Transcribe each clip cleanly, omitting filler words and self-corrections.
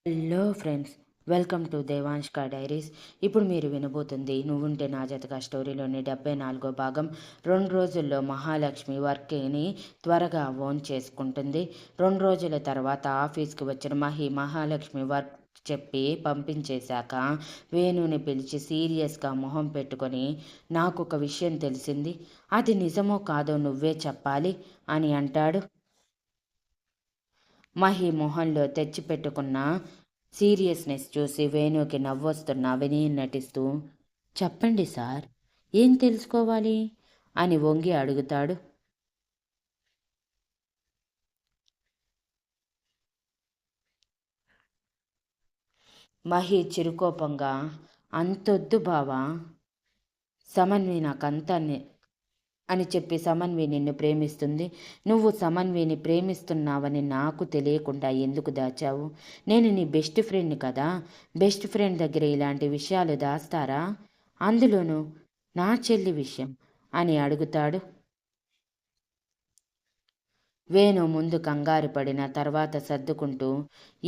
Hello friends, welcome to Devanshka diaries. ఇప్పుడు మీరు వినబోతుంది నువ్వుంటే నా జతగా స్టోరీలోని 74వ భాగం. 2 రోజుల్లో మహాలక్ష్మి వర్క్ని త్వరగా ఓన్ చేసుకుంటుంది. 2 రోజుల తర్వాత ఆఫీస్కి వచ్చిన మహాలక్ష్మి వర్క్ చెప్పి పంపించేశాక వేణుని పిలిచి సీరియస్గా మొహం పెట్టుకొని, నాకు ఒక విషయం తెలిసింది, అది నిజమో కాదో నువ్వే చెప్పాలి అని అంటాడు. మొహంలో తెచ్చిపెట్టుకున్న సీరియస్నెస్ చూసి వేణుకి నవ్వొస్తున్న వినయం నటిస్తూ, చెప్పండి సార్, ఏం తెలుసుకోవాలి అని వంగి అడుగుతాడు. చిరుకోపంగా, అంతొద్దు బావా, సమన్వి నాకంతా అని చెప్పి సమన్వి నిన్ను ప్రేమిస్తుంది. నువ్వు సమన్విని ప్రేమిస్తున్నావని నాకు తెలియకుండా ఎందుకు దాచావు? నేను నీ బెస్ట్ ఫ్రెండ్ని కదా. బెస్ట్ ఫ్రెండ్ దగ్గర ఇలాంటి విషయాలు దాస్తారా? అందులోనూ నా చెల్లి విషయం అని అడుగుతాడు. వేణు ముందు కంగారు పడిన తర్వాత సర్దుకుంటూ,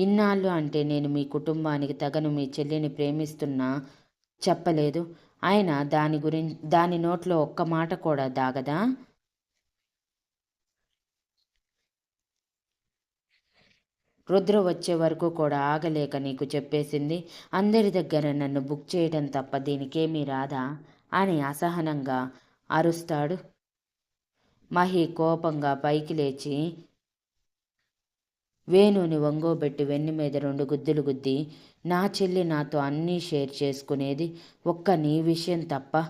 ఇన్నాళ్ళు అంటే నేను మీ కుటుంబానికి తగను మీ చెల్లిని ప్రేమిస్తున్నా చెప్పలేదు. ఆయన దాని నోట్లో ఒక్క మాట కూడా దాగదా? రుద్ర వచ్చే వరకు కూడా ఆగలేక నీకు చెప్పేసింది. అందరి దగ్గర నన్ను బుక్ చేయడం తప్ప దీనికేమీ రాదా అని అసహనంగా అరుస్తాడు. కోపంగా పైకి లేచి వేణుని వంగోబెట్టి వెన్ను మీద 2 గుద్దులు గుద్ది, నా చెల్లి నాతో అన్నీ షేర్ చేసుకునేది, ఒక్క నీ విషయం తప్ప.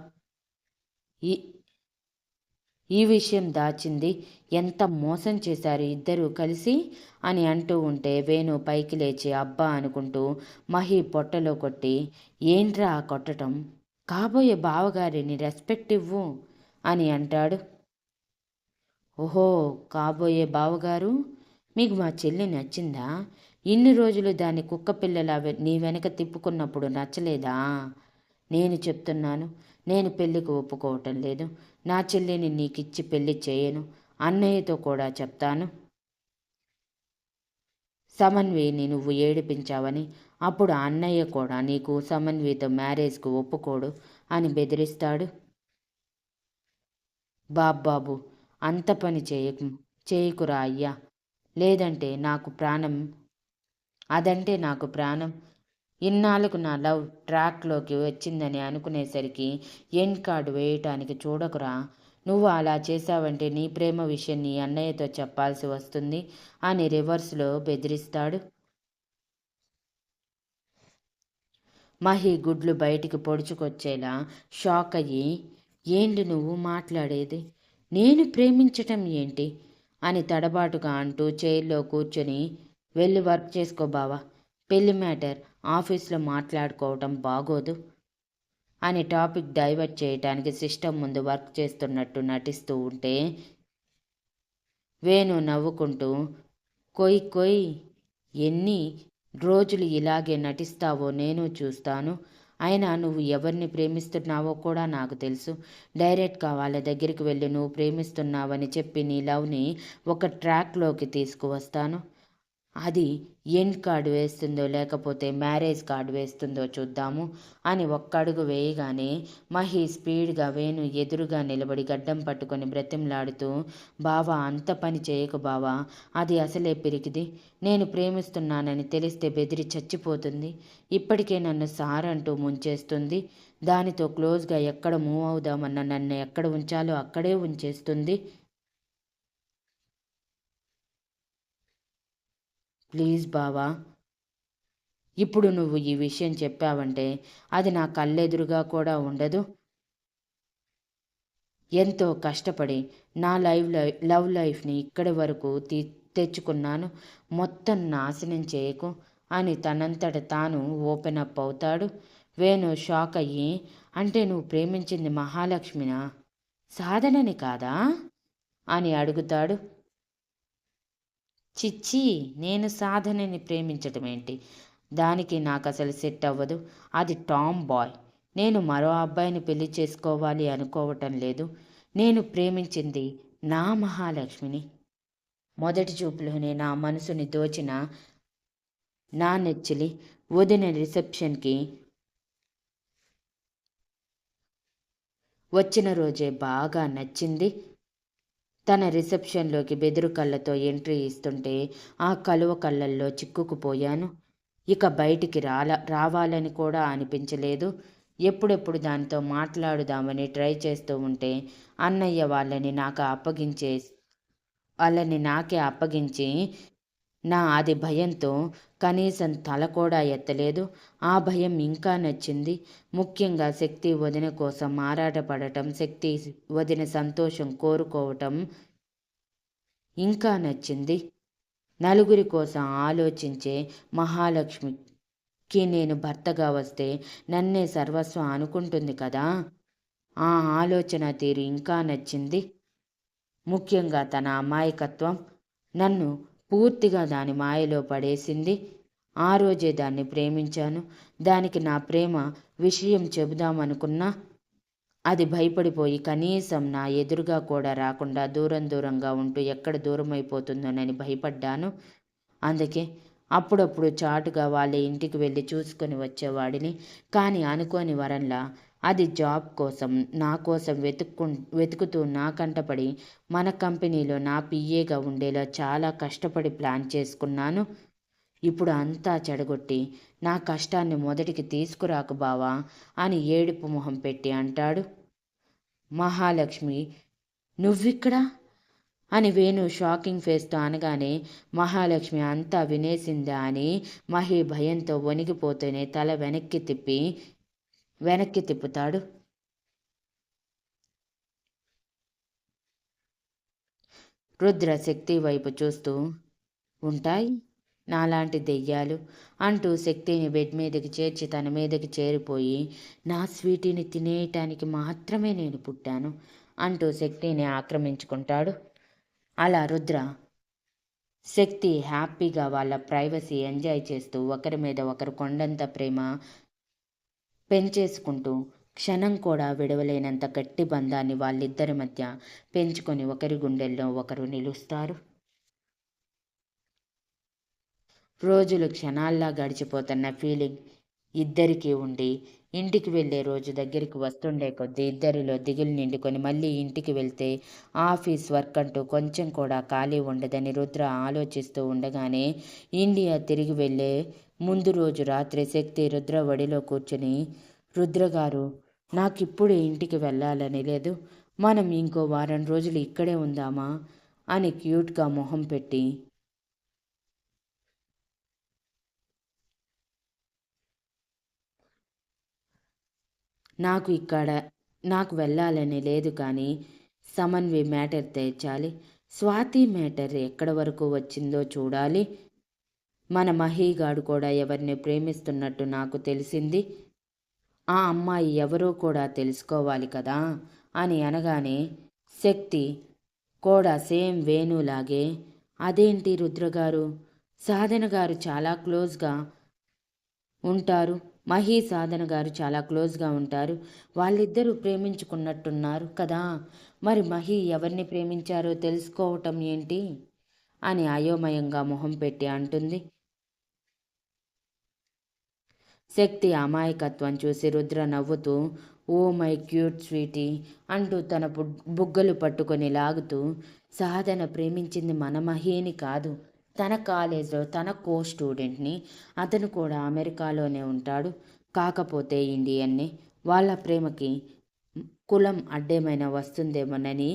ఈ ఈ విషయం దాచింది. ఎంత మోసం చేశారు ఇద్దరూ కలిసి అని అంటూ ఉంటే వేణు పైకి లేచి అబ్బా అనుకుంటూ పొట్టలో కొట్టి, ఏంట్రా కొట్టడం, కాబోయే బావగారిని రెస్పెక్ట్ ఇవ్వు అని అంటాడు. ఓహో, కాబోయే బావగారు, మీకు మా చెల్లి నచ్చిందా? ఇన్ని రోజులు దాన్ని కుక్క పిల్లలా నీ వెనక తిప్పుకున్నప్పుడు నచ్చలేదా? నేను చెప్తున్నాను, నేను పెళ్ళికి ఒప్పుకోవటం లేదు. నా చెల్లిని నీకిచ్చి పెళ్లి చేయను. అన్నయ్యతో కూడా చెప్తాను సమన్విని నువ్వు ఏడిపించావని. అప్పుడు అన్నయ్య కూడా నీకు సమన్వితో మ్యారేజ్కు ఒప్పుకోడు అని బెదిరిస్తాడు. బాబ్బాబు, అంత పని చేయకురా అయ్యా, లేదంటే నాకు ప్రాణం, అదంటే నాకు ప్రాణం. ఇన్నాళ్ళకు నా లవ్ ట్రాక్లోకి వచ్చిందని అనుకునేసరికి ఎండ్ కార్డు వేయటానికి చూడకురా. నువ్వు అలా చేశావంటే నీ ప్రేమ విషయం నీ అన్నయ్యతో చెప్పాల్సి వస్తుంది అని రివర్స్లో బెదిరిస్తాడు. గుడ్లు బయటికి పొడుచుకొచ్చేలా షాక్ అయ్యి, ఏంటి నువ్వు మాట్లాడేది, నేను ప్రేమించటం ఏంటి అని తడబాటుగా అంటూ చైర్లో కూర్చొని, వెళ్ళి వర్క్ చేసుకో బావా, పెళ్లి మ్యాటర్ ఆఫీస్లో మాట్లాడుకోవటం బాగోదు అని టాపిక్ డైవర్ట్ చేయడానికి సిస్టమ్ ముందు వర్క్ చేస్తున్నట్టు నటిస్తూ ఉంటే వేణు నవ్వుకుంటూ, కొయ్ ఎన్ని రోజులు ఇలాగే నటిస్తావో నేను చూస్తాను. అయినా నువ్వు ఎవరిని ప్రేమిస్తున్నావో కూడా నాకు తెలుసు. డైరెక్ట్గా వాళ్ళ దగ్గరికి వెళ్ళి నువ్వు ప్రేమిస్తున్నావని చెప్పి నీ లవ్ని ఒక ట్రాక్లోకి తీసుకువస్తాను. అది ఎండ్ కార్డు వేస్తుందో లేకపోతే మ్యారేజ్ కార్డు వేస్తుందో చూద్దాము అని ఒక్కడుగు వేయగానే స్పీడ్గా వేణు ఎదురుగా నిలబడి గడ్డం పట్టుకొని బ్రతిమలాడుతూ, బావా, అంత పని చేయకు బావా, అది అసలే పిరికిది. నేను ప్రేమిస్తున్నానని తెలిస్తే బెదిరి చచ్చిపోతుంది. ఇప్పటికే నన్ను సార్ అంటూ ముంచేస్తుంది. దానితో క్లోజ్గా ఎక్కడ మూవ్ అవుదామన్నా నన్ను ఎక్కడ ఉంచాలో అక్కడే ఉంచేస్తుంది. ప్లీజ్ బావా, ఇప్పుడు నువ్వు ఈ విషయం చెప్పావంటే అది నా కళ్ళెదురుగా కూడా ఉండదు. ఎంతో కష్టపడి నా లవ్ లైఫ్ని ఇక్కడి వరకు తెచ్చుకున్నాను, మొత్తం నాశనం చేయకు అని తనంతట తాను ఓపెన్ అప్ అవుతాడు. వేణు షాక్ అయ్యి, అంటే నువ్వు ప్రేమించింది మహాలక్ష్మినా, సాధనని కాదా అని అడుగుతాడు. చిచ్చి, నేను సాధనని ప్రేమించటం ఏంటి, దానికి నాకు అసలు సెట్ అవ్వదు. అది టామ్ బాయ్. నేను మరో అబ్బాయిని పెళ్లి చేసుకోవాలి అనుకోవటం లేదు. నేను ప్రేమించింది నా మహాలక్ష్మిని. మొదటి చూపులోనే నా మనసుని దోచిన నా నెచ్చిలి వదిన రిసెప్షన్కి వచ్చిన రోజే బాగా నచ్చింది. తన రిసెప్షన్లోకి బెదురు కళ్ళతో ఎంట్రీ ఇస్తుంటే ఆ కలువ కళ్ళల్లో చిక్కుకుపోయాను. ఇక బయటికి రావాలని కూడా అనిపించలేదు. ఎప్పుడెప్పుడు దానితో మాట్లాడుదామని ట్రై చేస్తూ ఉంటే అన్నయ్య వాళ్ళని నాకే అప్పగించి అది భయంతో కనీసం తల కూడా ఎత్తలేదు. ఆ భయం ఇంకా నచ్చింది. ముఖ్యంగా శక్తి వదిన కోసం ఆరాటపడటం, శక్తి వదిన సంతోషం కోరుకోవటం ఇంకా నచ్చింది. నలుగురి కోసం ఆలోచించే మహాలక్ష్మికి నేను భర్తగా వస్తే నన్నే సర్వస్వం అనుకుంటుంది కదా. ఆ ఆలోచన తీరు ఇంకా నచ్చింది. ముఖ్యంగా తన అమాయకత్వం నన్ను పూర్తిగా దాని మాయలో పడేసింది. ఆ రోజే దాన్ని ప్రేమించాను. దానికి నా ప్రేమ విషయం చెబుదామనుకున్నా అది భయపడిపోయి కనీసం నా ఎదురుగా కూడా రాకుండా దూరంగా ఉంటూ ఎక్కడ దూరమైపోతుందోనని భయపడ్డాను. అందుకే అప్పుడప్పుడు చాటుగా వాళ్ళ ఇంటికి వెళ్ళి చూసుకొని వచ్చేవాడిని. కానీ అనుకోని వరంలా అది జాబ్ కోసం నా కోసం వెతుకుతూ నా కంటపడి మన కంపెనీలో నా పిఏగా ఉండేలా చాలా కష్టపడి ప్లాన్ చేసుకున్నాను. ఇప్పుడు అంతా చెడగొట్టి నా కష్టాన్ని మొదటికి తీసుకురాకు బావా అని ఏడుపు మొహం పెట్టి అంటాడు. మహాలక్ష్మి, నువ్విక్కడా అని వేణు షాకింగ్ ఫేస్తో అనగానే మహాలక్ష్మి అంతా వినేసిందా అని మహి భయంతో వణిగిపోతూనే తల వెనక్కి తిప్పుతాడు. రుద్ర శక్తి వైపు చూస్తూ, ఉంటాయి నాలాంటి దెయ్యాలు అంటూ శక్తిని బెడ్ మీదకి చేర్చి తన మీదకి చేరిపోయి, నా స్వీటీని తినేయటానికి మాత్రమే నేను పుట్టాను అంటూ శక్తిని ఆక్రమించుకుంటాడు. అలా రుద్ర శక్తి హ్యాపీగా వాళ్ళ ప్రైవసీ ఎంజాయ్ చేస్తూ ఒకరి మీద ఒకరు కొండంత ప్రేమ పెంచేసుకుంటూ క్షణం కూడా విడవలేనంత గట్టి బంధాన్ని వాళ్ళిద్దరి మధ్య పెంచుకొని ఒకరి గుండెల్లో ఒకరు నిలుస్తారు. రోజులు క్షణాల్లా గడిచిపోతున్న ఫీలింగ్ ఇద్దరికీ ఉండి ఇంటికి వెళ్ళే రోజు దగ్గరికి వస్తుండే కొద్దీ ఇద్దరిలో దిగులు నిండుకొని మళ్ళీ ఇంటికి వెళ్తే ఆఫీస్ వర్క్ అంటూ కొంచెం కూడా ఖాళీ ఉండదని రుద్ర ఆలోచిస్తూ ఉండగానే ఇండియా తిరిగి వెళ్ళే ముందు రోజు రాత్రి శక్తి రుద్ర ఒడిలో కూర్చుని, రుద్రగారు, నాకిప్పుడు ఇంటికి వెళ్ళాలని లేదు, మనం ఇంకో వారం రోజులు ఇక్కడే ఉందామా అని క్యూట్గా మొహం పెట్టి నాకు వెళ్ళాలని లేదు, కానీ సమన్వి మ్యాటర్ తెచ్చాలి. స్వాతి మ్యాటర్ ఎక్కడి వరకు వచ్చిందో చూడాలి. మన మహీగాడు కూడా ఎవరిని ప్రేమిస్తున్నట్టు నాకు తెలిసింది. ఆ అమ్మాయి ఎవరో కూడా తెలుసుకోవాలి కదా అని అనగానే శక్తి కూడా సేమ్ వేణులాగే, అదేంటి రుద్రగారు, సాధన గారు చాలా క్లోజ్గా ఉంటారు, మహి సాధన గారు చాలా క్లోజ్గా ఉంటారు, వాళ్ళిద్దరూ ప్రేమించుకున్నట్టున్నారు కదా, మరి మహి ఎవరిని ప్రేమించారో తెలుసుకోవటం ఏంటి అని అయోమయంగా మొహం పెట్టి అంటుంది. శక్తి అమాయకత్వం చూసి రుద్ర నవ్వుతూ, ఓ మై క్యూట్ స్వీటీ అంటూ తన బుగ్గలు పట్టుకొని లాగుతూ, సాధన ప్రేమించింది మన మహిని కాదు, తన కాలేజ్లో తన స్టూడెంట్ని. అతను కూడా అమెరికాలోనే ఉంటాడు, కాకపోతే ఇండియన్ని. వాళ్ళ ప్రేమకి కులం అడ్డేమైనా వస్తుందేమోనని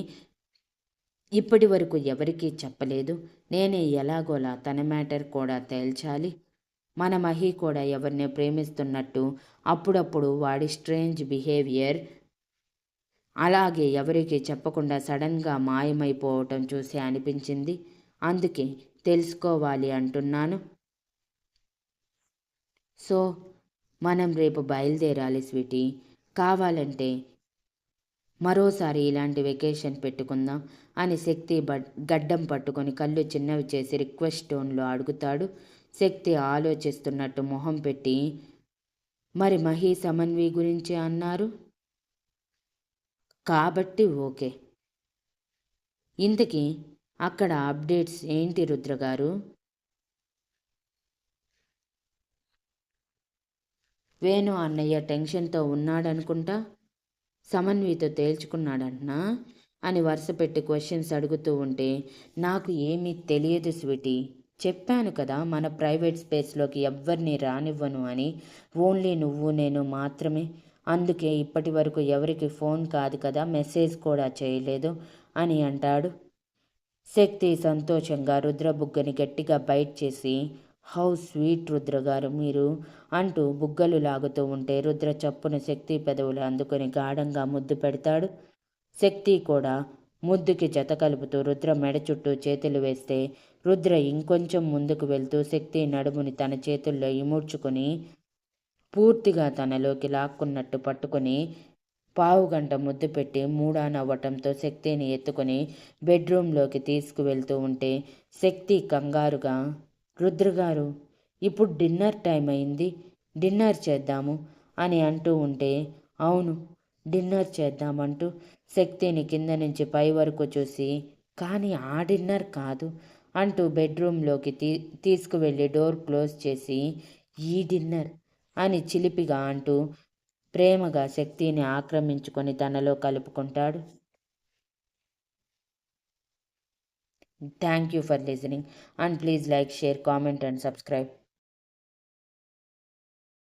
ఇప్పటి వరకు ఎవరికీ చెప్పలేదు. నేనే ఎలాగోలా తన మ్యాటర్ కూడా తేల్చాలి. మన మహి కూడా ఎవరిని ప్రేమిస్తున్నట్టు అప్పుడప్పుడు వాడి స్ట్రేంజ్ బిహేవియర్, అలాగే ఎవరికి చెప్పకుండా సడన్గా మాయమైపోవటం చూసి అనిపించింది. అందుకే తెలుసుకోవాలి అంటున్నాను. సో మనం రేపు బయలుదేరాలి స్వీటీ. కావాలంటే మరోసారి ఇలాంటి వెకేషన్ పెట్టుకుందాం అని శక్తి గడ్డం పట్టుకొని కళ్ళు చిన్నవి చేసి రిక్వెస్ట్ టోన్లో అడుగుతాడు. శక్తి ఆలోచిస్తున్నట్టు మొహం పెట్టి, మరి మహి సమన్వి గురించి అన్నారు కాబట్టి ఓకే. ఇంతకీ అక్కడ అప్డేట్స్ ఏంటి రుద్రగారు? వేణు అన్నయ్య టెన్షన్తో ఉన్నాడనుకుంటా, సమన్వితో తేల్చుకున్నాడంటనా అని వరుస పెట్టి క్వశ్చన్స్ అడుగుతూ ఉంటే, నాకు ఏమీ తెలియదు స్వీటీ, చెప్పాను కదా మన ప్రైవేట్ స్పేస్లోకి ఎవ్వరిని రానివ్వను అని, ఓన్లీ నువ్వు నేను మాత్రమే, అందుకే ఇప్పటి వరకు ఎవరికి ఫోన్ కాదు కదా మెసేజ్ కూడా చేయలేదు అని అంటాడు. శక్తి సంతోషంగా రుద్ర బుగ్గని గట్టిగా బైట్ చేసి, హౌ స్వీట్ రుద్ర గారు మీరు అంటూ బుగ్గలు లాగుతూ ఉంటే రుద్ర చప్పున శక్తి పెదవులు అందుకొని గాఢంగా ముద్దు పెడతాడు. శక్తి కూడా ముద్దుకి జత కలుపుతూ రుద్ర మెడ చుట్టూ చేతులు వేస్తే రుద్ర ఇంకొంచెం ముందుకు వెళ్తూ శక్తి నడుముని తన చేతుల్లో ఇముడ్చుకొని పూర్తిగా తనలోకి లాక్కున్నట్టు పట్టుకొని పావుగంట ముద్దు పెట్టి మూడా నవ్వటంతో శక్తిని ఎత్తుకొని బెడ్రూమ్లోకి తీసుకువెళ్తూ ఉంటే శక్తి కంగారుగా, రుద్రగారు ఇప్పుడు డిన్నర్ టైం అయింది, డిన్నర్ చేద్దాము అని అంటూ ఉంటే, అవును డిన్నర్ చేద్దామంటూ శక్తిని కింద నుంచి పై వరకు చూసి, కానీ ఆ డిన్నర్ కాదు అంటూ బెడ్రూమ్లోకి తీసుకువెళ్ళి డోర్ క్లోజ్ చేసి, ఈ డిన్నర్ అని చిలిపిగా అంటూ ప్రేమగా శక్తిని ఆక్రమించుకొని తనలో కలుపుకుంటాడు. Thank you for listening and please like, share, comment and subscribe.